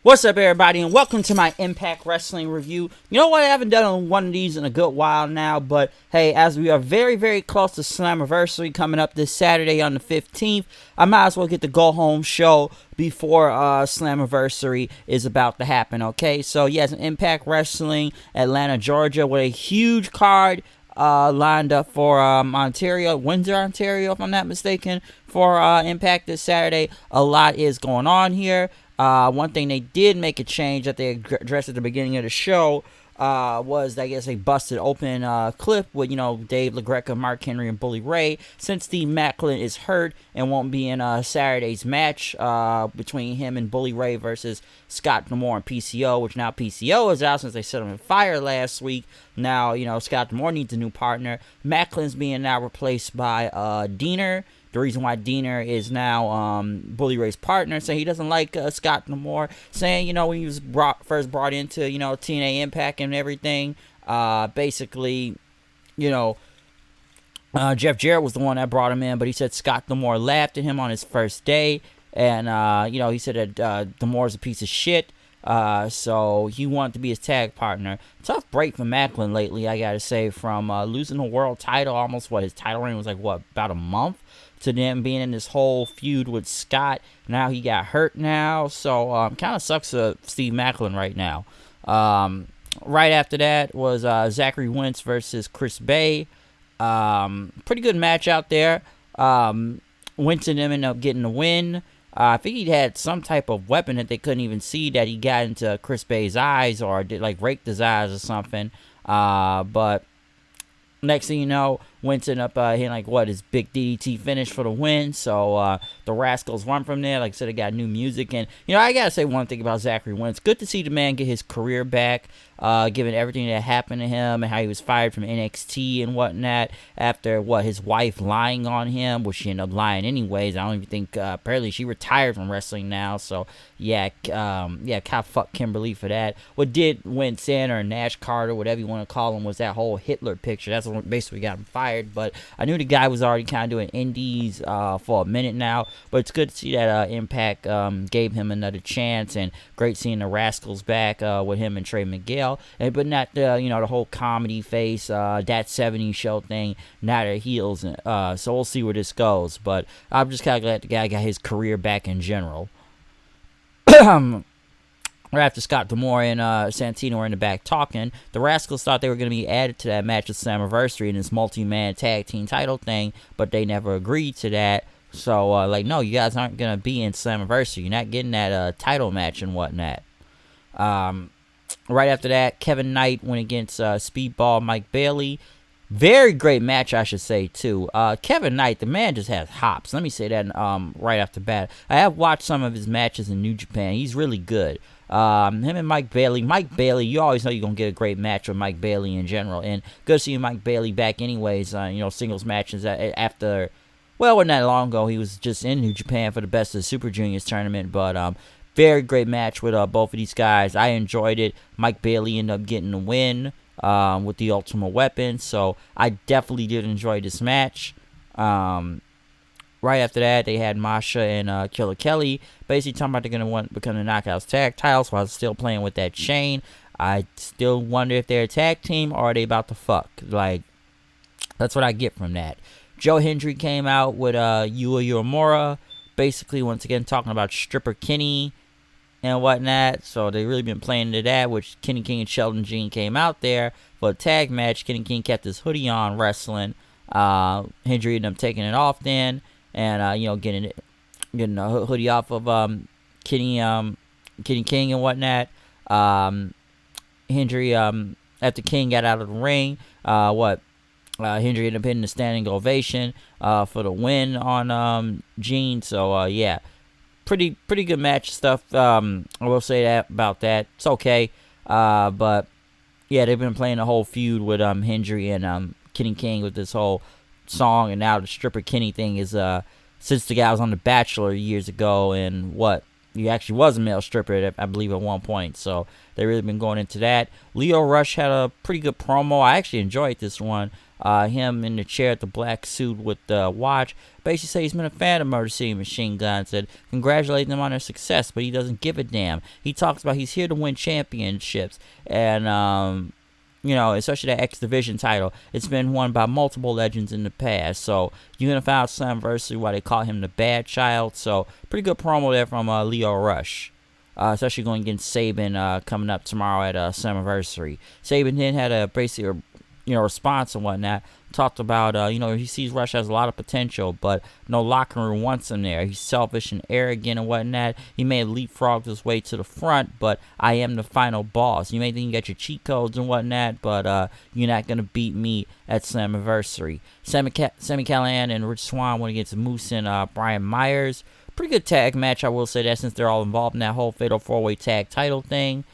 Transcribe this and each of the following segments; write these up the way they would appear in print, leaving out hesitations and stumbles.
What's up, everybody, and welcome to my Impact Wrestling review. You know what? I haven't done one of these in a good while now, but hey, as we are very, very close to SLAMMIVERSARY coming up this Saturday on the 15th, I might as well get the go-home show before SLAMMIVERSARY is about to happen, okay? So, yes, Impact Wrestling, Atlanta, Georgia, with a huge card lined up for Windsor, Ontario, if I'm not mistaken, for Impact this Saturday. A lot is going on here. One thing they did make a change that they addressed at the beginning of the show was, I guess, a busted open clip with, Dave LaGreca, Mark Henry, and Bully Ray. Since Steve Maclin is hurt and won't be in Saturday's match between him and Bully Ray versus Scott D'Amore and PCO, which now PCO is out since they set him on fire last week. Now, Scott D'Amore needs a new partner. Maclin's being now replaced by Diener. The reason why Diener is now Bully Ray's partner, saying he doesn't like Scott D'Amore, saying, when he was first brought into, TNA Impact and everything, basically, Jeff Jarrett was the one that brought him in, but he said Scott D'Amore laughed at him on his first day, and, he said that D'Amore's a piece of shit, so he wanted to be his tag partner. Tough break for Maclin lately, I gotta say, from losing the world title, almost, his title reign was about a month, to them being in this whole feud with Scott. Now he got hurt now, so kind of sucks for Steve Maclin right now. Right after that was Zachary Wentz versus Chris Bay. Pretty good match out there. Wentz and them ended up getting the win. I think he had some type of weapon that they couldn't even see that he got into Chris Bay's eyes or did raked his eyes or something. But next thing you know, Wentz ended up hitting his big DDT finish for the win. So the Rascals won from there. Like I said, they got new music. And, I got to say one thing about Zachary Wentz. Good to see the man get his career back, given everything that happened to him and how he was fired from NXT and whatnot after, his wife lying on him, which she ended up lying anyways. I don't even think, apparently she retired from wrestling now. So, kind of fuck Kimberly for that. What did Wentz in, or Nash Carter, whatever you want to call him, was that whole Hitler picture. That's what basically got him fired. But I knew the guy was already kind of doing indies for a minute now. But it's good to see that Impact gave him another chance, and great seeing the Rascals back with him and Trey Miguel. But not the whole comedy face, that 70s show thing. Now they're heels, so we'll see where this goes. But I'm just kind of glad the guy got his career back in general. Right after Scott D'Amore and Santino were in the back talking, the Rascals thought they were going to be added to that match at SLAMMIVERSARY in this multi-man tag team title thing, but they never agreed to that. So, no, you guys aren't going to be in SLAMMIVERSARY. You're not getting that title match and whatnot. Right after that, Kevin Knight went against Speedball Mike Bailey. Very great match, I should say, too. Kevin Knight, the man just has hops. Let me say that right off the bat. I have watched some of his matches in New Japan. He's really good. Him and Mike Bailey. Mike Bailey, you always know you're going to get a great match with Mike Bailey in general. And good to see Mike Bailey back anyways, singles matches after, wasn't that long ago. He was just in New Japan for the Best of the Super Juniors tournament. But very great match with both of these guys. I enjoyed it. Mike Bailey ended up getting the win with the Ultimate Weapon. So I definitely did enjoy this match. Right after that, they had Masha and Killer Kelly basically talking about they're going to become the Knockouts tag titles while still playing with that chain. I still wonder if they're a tag team or are they about to fuck. That's what I get from that. Joe Hendry came out with Yuya Uemura, basically once again talking about Stripper Kenny and whatnot. So they really been playing into that, which Kenny King and Sheldon Jean came out there for a tag match. Kenny King kept his hoodie on wrestling. Hendry ended up taking it off then. And getting a hoodie off of Kenny King and whatnot. Hendry after King got out of the ring, Hendry ended up hitting the standing ovation for the win on Gene. So pretty good match stuff. I will say that about that. It's okay. But yeah, they've been playing the whole feud with Hendry and Kenny King with this whole song, and now the Stripper Kenny thing is since the guy was on The Bachelor years ago, and he actually was a male stripper, I believe, at one point. So they really been going into that. Leo Rush had a pretty good promo. I actually enjoyed this one. Him in the chair at the black suit with the watch. Basically said he's been a fan of Motor City Machine Gun. Said congratulating them on their success, but he doesn't give a damn. He talks about he's here to win championships. And, you know, especially that X Division title. It's been won by multiple legends in the past. So you're going to find out Slammiversary why they call him the bad child. So pretty good promo there from Leo Rush. Especially going against Sabin coming up tomorrow at Slammiversary. Sabin then had a basically, response and whatnot. Talked about, he sees Rush has a lot of potential, but no locker room wants him there. He's selfish and arrogant and whatnot. He may have leapfrogged his way to the front, but I am the final boss. You may think you got your cheat codes and whatnot, but you're not going to beat me at Slammiversary. Sami Callihan and Rich Swann went against Moose and Brian Myers. Pretty good tag match, I will say that, since they're all involved in that whole Fatal 4-Way tag title thing.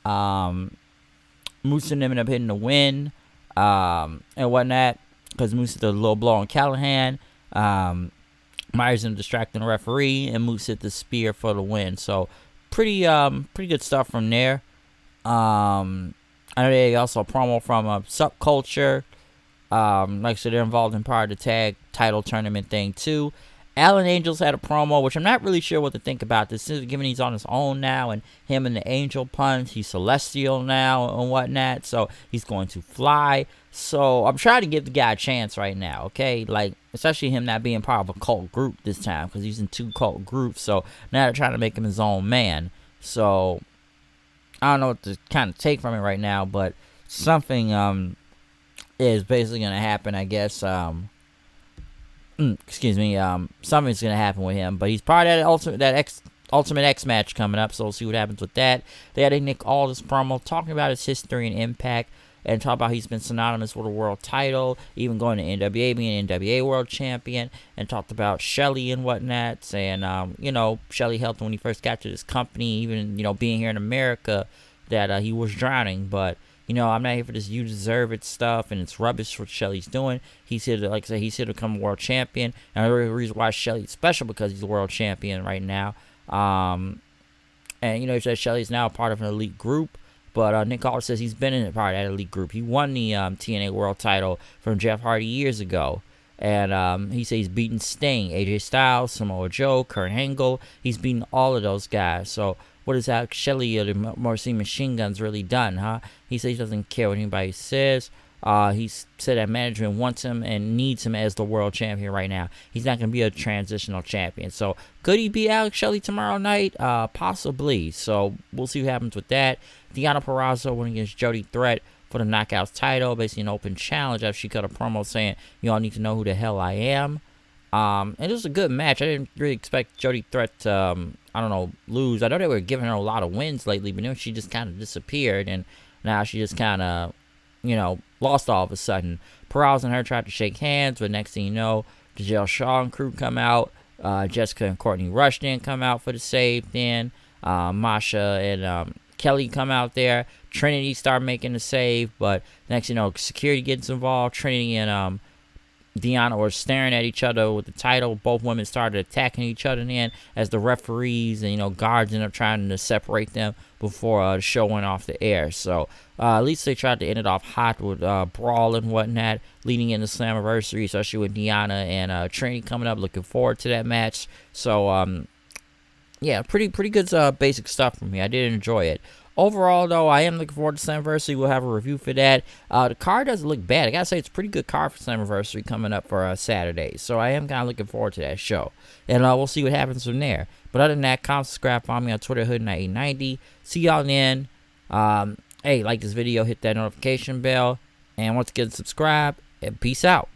Moose and them ended up hitting the win and whatnot, because Moose hit the low blow on Callahan. Myers ended up distracting the referee, and Moose hit the spear for the win. So pretty good stuff from there. I know they also a promo from Subculture. Like I said, they're involved in part of the tag title tournament thing too. Alan Angels had a promo, which I'm not really sure what to think about this, given he's on his own now, and him and the Angel Punch, he's celestial now and whatnot, so he's going to fly. So I'm trying to give the guy a chance right now, okay? Like, especially him not being part of a cult group this time, because he's in 2 cult groups, so now they're trying to make him his own man. So I don't know what to kind of take from it right now, but something is basically going to happen, I guess. Something's gonna happen with him, but he's part of that Ultimate X match coming up, so we'll see what happens with that. They had a Nick Aldis promo talking about his history and impact, and talk about he's been synonymous with a world title, even going to NWA, being NWA world champion, and talked about Shelly and whatnot, saying Shelly helped him when he first got to this company, even being here in America, that he was drowning, but I'm not here for this you deserve it stuff, and it's rubbish what Shelly's doing. He's here to, like I said, he's here to become a world champion. And the reason why Shelly's special, because he's a world champion right now. And, he says Shelly's now a part of an elite group. But Nick Aldis says he's been in a part of that elite group. He won the TNA world title from Jeff Hardy years ago. And he says he's beaten Sting, AJ Styles, Samoa Joe, Kurt Angle. He's beaten all of those guys. So what has Shelly or the Motor City Machine Guns really done, huh? He says he doesn't care what anybody says. He said that management wants him and needs him as the world champion right now. He's not going to be a transitional champion. So could he beat Alex Shelley tomorrow night? Possibly. So we'll see what happens with that. Deonna Purrazzo went against Jody Threat for the Knockouts title, basically an open challenge, after she cut a promo saying, you all need to know who the hell I am. And it was a good match. I didn't really expect Jody Threat to, lose. I know they were giving her a lot of wins lately, but then she just kind of disappeared, and now she just kind of, lost all of a sudden. Purrazzo and her tried to shake hands, but next thing you know, the Giselle Shaw and crew come out. Jessica and Courtney Rush didn't come out for the save then. Masha and Kelly come out there. Trinity start making the save, but next security gets involved. Trinity and Deonna were staring at each other with the title. Both women started attacking each other then, as the referees and guards ended up trying to separate them before the show went off the air. So at least they tried to end it off hot with brawl and whatnot, leading into Slammiversary, especially with Deonna and Trinity coming up. Looking forward to that match. So yeah, pretty good basic stuff from me. I did enjoy it. Overall, though, I am looking forward to Slammiversary. We'll have a review for that. The card doesn't look bad. I gotta say, it's a pretty good card for Slammiversary coming up for Saturday. So I am kind of looking forward to that show. And we'll see what happens from there. But other than that, comment, subscribe, follow me on Twitter, Hood9890. See y'all then. Hey, like this video, hit that notification bell. And once again, subscribe, and peace out.